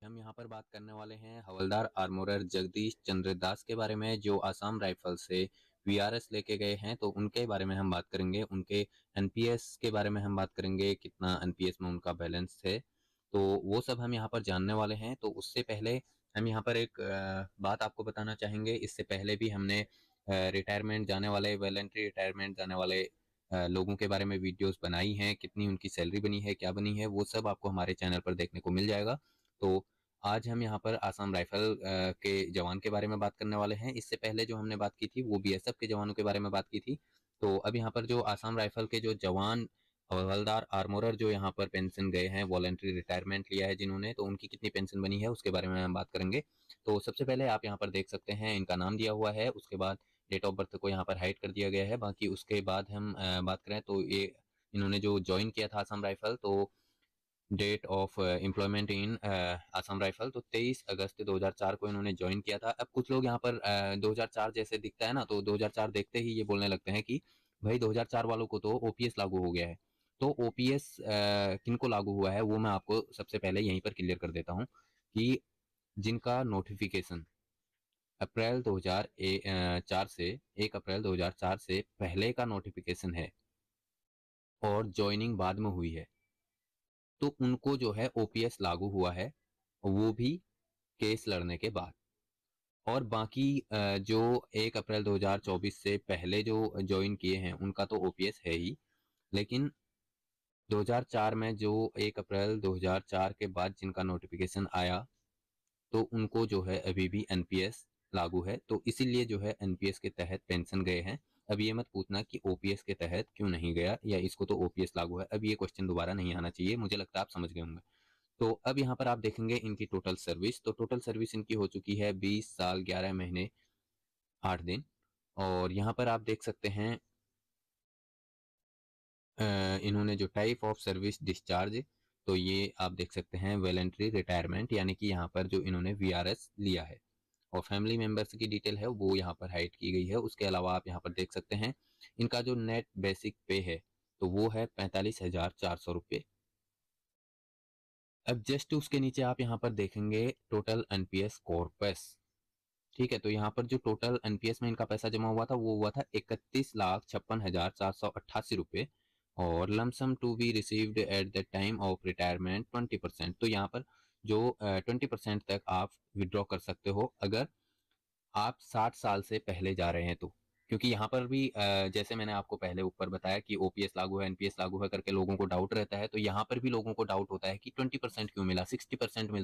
हम यहाँ पर बात करने वाले हैं हवलदार आर्मोरर जगदीश चंद्र दास के बारे में, जो आसाम राइफल से वीआरएस लेके गए हैं। तो उनके बारे में हम बात करेंगे, उनके एनपीएस के बारे में हम बात करेंगे, कितना एनपीएस में उनका बैलेंस है, तो वो सब हम यहाँ पर जानने वाले हैं। तो उससे पहले हम यहाँ पर एक बात आपको बताना चाहेंगे। इससे पहले भी हमने रिटायरमेंट जाने वाले, वॉलंटरी रिटायरमेंट जाने वाले लोगों के बारे में वीडियोस बनाई हैं, कितनी उनकी सैलरी बनी है, क्या बनी है, वो सब आपको हमारे चैनल पर देखने को मिल जाएगा। तो आज हम यहाँ पर आसाम राइफल के जवान के बारे में बात करने वाले हैं। इससे पहले जो हमने बात की थी वो बीएसएफ के जवानों के बारे में बात की थी। तो अब यहाँ पर जो आसाम राइफल के जो जवान हवलदार आर्मोरर जो यहाँ पर पेंशन गए हैं, वॉलंटरी रिटायरमेंट लिया है जिन्होंने, तो उनकी कितनी पेंशन बनी है उसके बारे में हम बात करेंगे। तो सबसे पहले आप यहाँ पर देख सकते हैं इनका नाम दिया हुआ है, उसके बाद डेट ऑफ बर्थ को यहाँ पर हाइड कर दिया गया है। बाकी उसके बाद हम बात करें तो ये इन्होंने जो ज्वाइन किया था आसाम राइफल, तो date of employment in Assam rifle, तो 23 अगस्त 2004 को इन्होंने ज्वाइन किया था। अब कुछ लोग यहाँ पर 2004 जैसे दिखता है ना, तो 2004 देखते ही ये बोलने लगते हैं कि भाई 2004 वालों को तो ओपीएस लागू हो गया है। तो ओपीएस किनको लागू हुआ है वो मैं आपको सबसे पहले यहीं पर क्लियर कर देता हूँ कि जिनका नोटिफिकेशन अप्रैल 2004 से 1 अप्रैल 2004 से पहले का नोटिफिकेशन है और ज्वाइनिंग बाद में हुई है, तो उनको जो है ओपीएस लागू हुआ है, वो भी केस लड़ने के बाद। और बाकी जो 1 अप्रैल 2024 से पहले जो ज्वाइन किए हैं उनका तो ओपीएस है ही, लेकिन 2004 में जो 1 अप्रैल 2004 के बाद जिनका नोटिफिकेशन आया, तो उनको जो है अभी भी एनपीएस लागू है। तो इसीलिए जो है एनपीएस के तहत पेंशन गए हैं। अब ये मत पूछना कि ओपीएस के तहत क्यों नहीं गया, या इसको तो ओपीएस लागू है। अब ये क्वेश्चन दोबारा नहीं आना चाहिए, मुझे लगता है आप समझ गए होंगे। तो अब यहाँ पर आप देखेंगे इनकी टोटल सर्विस, तो टोटल सर्विस इनकी हो चुकी है 20 साल 11 महीने 8 दिन। और यहाँ पर आप देख सकते हैं इन्होंने जो टाइप ऑफ सर्विस डिस्चार्ज, तो ये आप देख सकते हैं वॉलंटरी रिटायरमेंट, यानी कि यहाँ पर जो इन्होंने वीआरएस लिया है। और फैमिली मेंबर्स की डिटेल है वो यहाँ पर हाइड की गई है। उसके अलावा आप यहाँ पर देख सकते हैं इनका जो नेट बेसिक पे है, तो वो है 45,400 रुपये। अब जस्ट उसके नीचे आप यहाँ पर देखेंगे टोटल एनपीएस कॉर्पस। ठीक है, तो यहाँ पर जो टोटल एनपीएस में इनका पैसा जमा हुआ था वो हुआ था 31,56,488 रुपये। और lump sum to be received at the time of retirement 20%। तो यहाँ पर जो 20% तक आप विड्रॉ कर सकते हो अगर आप 60 साल से पहले जा रहे हैं तो। क्योंकि यहाँ पर भी जैसे मैंने आपको पहले ऊपर बताया कि ओपीएस लागू है, एनपीएस लागू है करके लोगों को डाउट रहता है, तो यहाँ पर भी लोगों को डाउट होता है कि 20% क्यों मिला, 60% मिलता